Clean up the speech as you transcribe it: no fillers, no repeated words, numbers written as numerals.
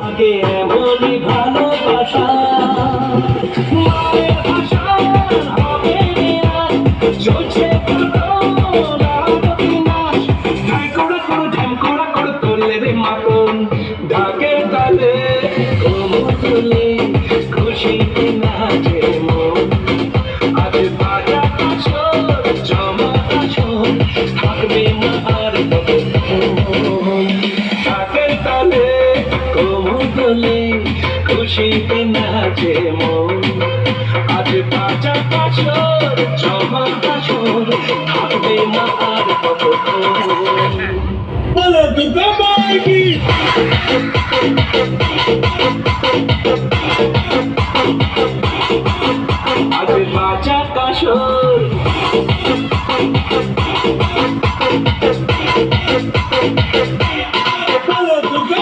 আগে এমনই ভালোবাসা মায়ের ভাষা হবে আর চলছে তোলে রে মাতন ঢাকের তালে কোমর তুলে খুশিতে নাচে মন আজ বাজা কাছর জমা কাছর থাকবে না আর ঢাকের তালে কোমর তুলে খুশিতে নাচে মন আজ বাজা কাছর জমা কাছর থাকবে না আর বলো দুর্গা মাই কি আজ বাজা কাশর বলো দুর্গা